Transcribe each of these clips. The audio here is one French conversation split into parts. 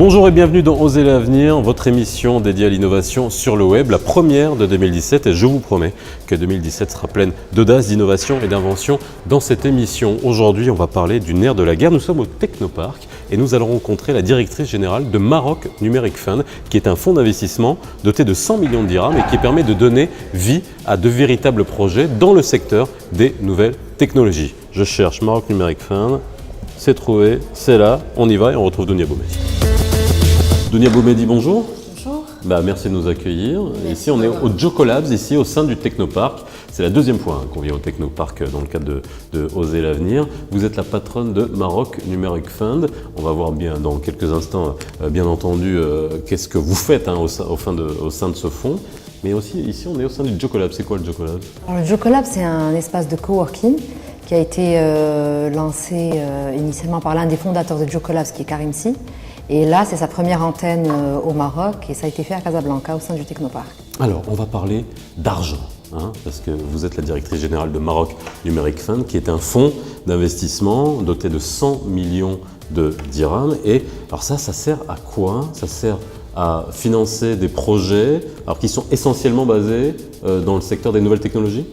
Bonjour et bienvenue dans Oser l'avenir, votre émission dédiée à l'innovation sur le web, la première de 2017, et je vous promets que 2017 sera pleine d'audace, d'innovation et d'invention dans cette émission. Aujourd'hui, on va parler du nerf de la guerre. Nous sommes au Technopark et nous allons rencontrer la directrice générale de Maroc Numeric Fund, qui est un fonds d'investissement doté de 100 millions de dirhams et qui permet de donner vie à de véritables projets dans le secteur des nouvelles technologies. Je cherche Maroc Numeric Fund, c'est trouvé, c'est là, on y va et on retrouve Dounia Boumedi. Dounia Boumedi, bonjour. Bonjour. Merci de nous accueillir. Ici, on est au Jocolabs, ici au sein du Technopark. C'est la deuxième fois qu'on vient au Technopark dans le cadre de Oser l'avenir. Vous êtes la patronne de Maroc Numeric Fund. On va voir bien dans quelques instants, bien entendu, qu'est-ce que vous faites au sein de ce fonds. Mais aussi, ici, on est au sein du Jocolabs. C'est quoi le Jocolabs? Alors, le Jocolabs, c'est un espace de coworking qui a été lancé initialement par l'un des fondateurs de Jocolabs, qui est Karim Sy. Et là, c'est sa première antenne au Maroc et ça a été fait à Casablanca au sein du Technopark. Alors, on va parler d'argent, parce que vous êtes la directrice générale de Maroc Numeric Fund, qui est un fonds d'investissement doté de 100 millions de dirhams. Et alors ça sert à quoi? Ça sert à financer des projets qui sont essentiellement basés dans le secteur des nouvelles technologies?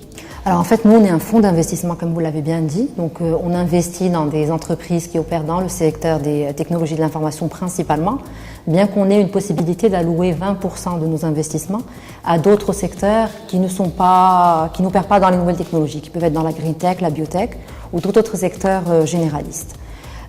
Alors en fait, nous, on est un fonds d'investissement, comme vous l'avez bien dit. Donc on investit dans des entreprises qui opèrent dans le secteur des technologies de l'information principalement, bien qu'on ait une possibilité d'allouer 20% de nos investissements à d'autres secteurs qui n'opèrent pas dans les nouvelles technologies, qui peuvent être dans la green tech, la biotech ou tout autre secteur généraliste.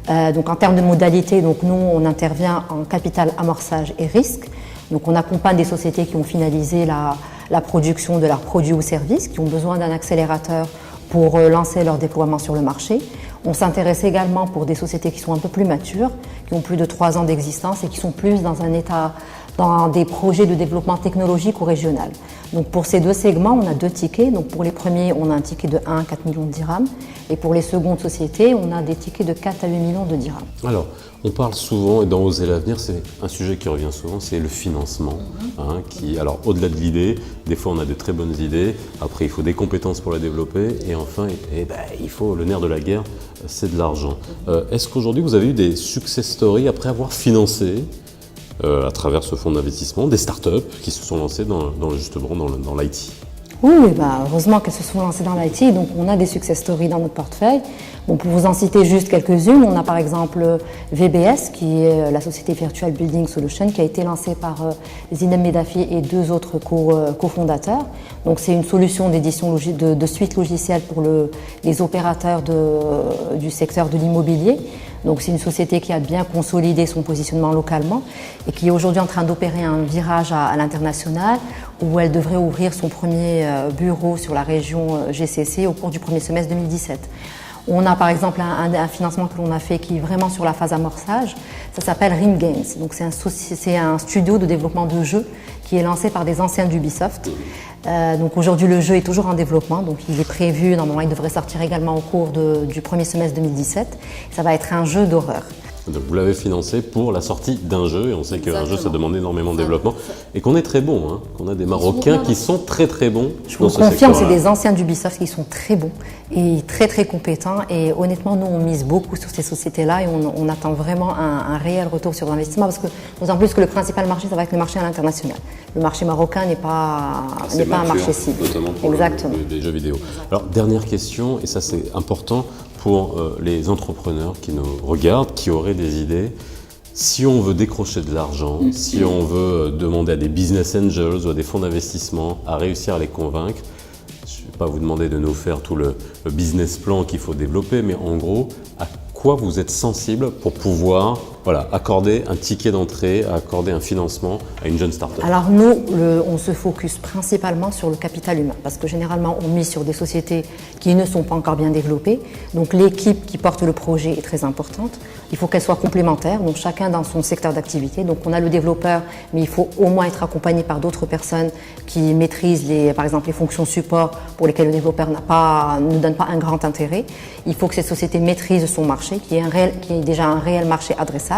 Donc en termes de modalités, nous on intervient en capital amorçage et risque. Donc on accompagne des sociétés qui ont finalisé la production de leurs produits ou services, qui ont besoin d'un accélérateur pour lancer leur déploiement sur le marché. On s'intéresse également pour des sociétés qui sont un peu plus matures, qui ont plus de 3 ans d'existence et qui sont plus dans des projets de développement technologique ou régional. Donc pour ces deux segments, on a 2 tickets. Donc pour les premiers, on a un ticket de 1 à 4 millions de dirhams. Et pour les secondes sociétés, on a des tickets de 4 à 8 millions de dirhams. Alors, on parle souvent, et dans Oser l'avenir, c'est un sujet qui revient souvent, c'est le financement. Alors, au-delà de l'idée, des fois on a de très bonnes idées, après il faut des compétences pour la développer, et enfin, il faut le nerf de la guerre, c'est de l'argent. Est-ce qu'aujourd'hui vous avez eu des success stories après avoir financé à travers ce fonds d'investissement des startups qui se sont lancées dans l'IT? Oui, heureusement qu'elles se sont lancées dans l'IT, donc on a des success stories dans notre portefeuille. Bon, pour vous en citer juste quelques-unes, on a par exemple VBS, qui est la société Virtual Building Solution, qui a été lancée par Zinem Medafi et 2 autres cofondateurs. Donc c'est une solution d'édition de suite logicielle pour les opérateurs du secteur de l'immobilier. Donc c'est une société qui a bien consolidé son positionnement localement et qui est aujourd'hui en train d'opérer un virage à l'international, où elle devrait ouvrir son premier bureau sur la région GCC au cours du premier semestre 2017. On a par exemple un financement que l'on a fait qui est vraiment sur la phase amorçage, ça s'appelle Ring Games. Donc c'est un studio de développement de jeux qui est lancé par des anciens d'Ubisoft. Donc aujourd'hui le jeu est toujours en développement, donc il est prévu, normalement il devrait sortir également au cours du premier semestre 2017. Ça va être un jeu d'horreur. Donc vous l'avez financé pour la sortie d'un jeu, et on sait qu'un jeu ça demande énormément de développement, et qu'on est très bon, qu'on a des Marocains qui sont très très bons. Je vous confirme, c'est des anciens d'Ubisoft qui sont très bons et très très compétents, et honnêtement nous on mise beaucoup sur ces sociétés-là et on attend vraiment un réel retour sur l'investissement, parce que d'autant plus que le principal marché ça va être le marché à l'international. Le marché marocain n'est pas un marché cible. Notamment pour les jeux vidéo. Alors dernière question, et ça c'est important pour les entrepreneurs qui nous regardent, qui auraient des idées. Si on veut décrocher de l'argent, si on veut demander à des business angels ou à des fonds d'investissement à réussir à les convaincre, je ne vais pas vous demander de nous faire tout le business plan qu'il faut développer, mais en gros, à quoi vous êtes sensible pour pouvoir accorder un ticket d'entrée, accorder un financement à une jeune start-up? Alors nous, on se focus principalement sur le capital humain, parce que généralement on mise sur des sociétés qui ne sont pas encore bien développées. Donc l'équipe qui porte le projet est très importante. Il faut qu'elle soit complémentaire, donc chacun dans son secteur d'activité. Donc on a le développeur, mais il faut au moins être accompagné par d'autres personnes qui maîtrisent par exemple les fonctions support pour lesquelles le développeur ne donne pas un grand intérêt. Il faut que cette société maîtrise son marché, qui est déjà un réel marché adressable,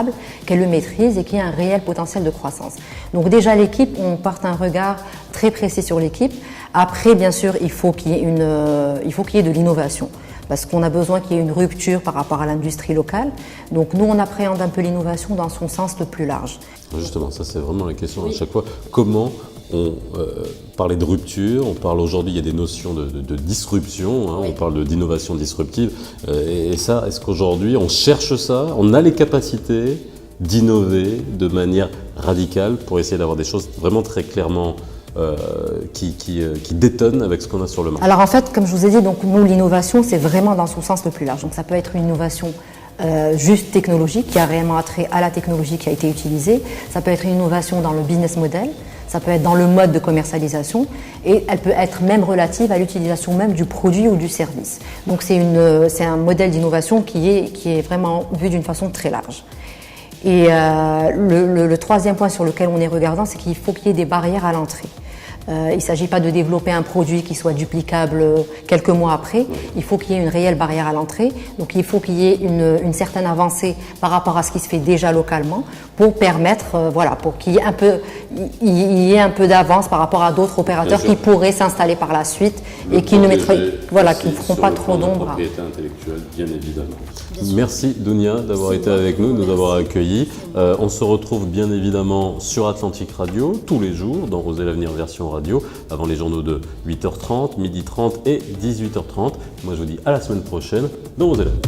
qu'elle le maîtrise et qui ait un réel potentiel de croissance. Donc déjà l'équipe, on porte un regard très précis sur l'équipe. Après, bien sûr, il faut qu'il y ait de l'innovation. parce qu'on a besoin qu'il y ait une rupture par rapport à l'industrie locale. Donc nous, on appréhende un peu l'innovation dans son sens le plus large. Justement, ça c'est vraiment la question à chaque fois. Comment on parlait de rupture, on parle aujourd'hui, il y a des notions de disruption, hein, on parle d'innovation disruptive. Et ça, est-ce qu'aujourd'hui on cherche ça, on a les capacités d'innover de manière radicale pour essayer d'avoir des choses vraiment très clairement qui détonnent avec ce qu'on a sur le marché? Alors en fait, comme je vous ai dit, donc nous l'innovation c'est vraiment dans son sens le plus large. Donc ça peut être une innovation juste technologique qui a réellement attrait à la technologie qui a été utilisée. Ça peut être une innovation dans le business model. Ça peut être dans le mode de commercialisation et elle peut être même relative à l'utilisation même du produit ou du service. Donc c'est un modèle d'innovation qui est vraiment vu d'une façon très large. Et le troisième point sur lequel on est regardant, c'est qu'il faut qu'il y ait des barrières à l'entrée. Il ne s'agit pas de développer un produit qui soit duplicable quelques mois après. Il faut qu'il y ait une réelle barrière à l'entrée. Donc il faut qu'il y ait une certaine avancée par rapport à ce qui se fait déjà localement pour permettre, pour qu'il y ait un peu d'avance par rapport à d'autres opérateurs qui pourraient s'installer par la suite et qui ne feront pas trop d'ombre. Propriété intellectuelle, bien évidemment. Merci Dounia d'avoir été avec nous, de nous avoir accueillis. On se retrouve bien évidemment sur Atlantic Radio tous les jours dans Oser l'avenir version radio avant les journaux de 8h30, 12h30 et 18h30. Moi je vous dis à la semaine prochaine dans Oser l'avenir.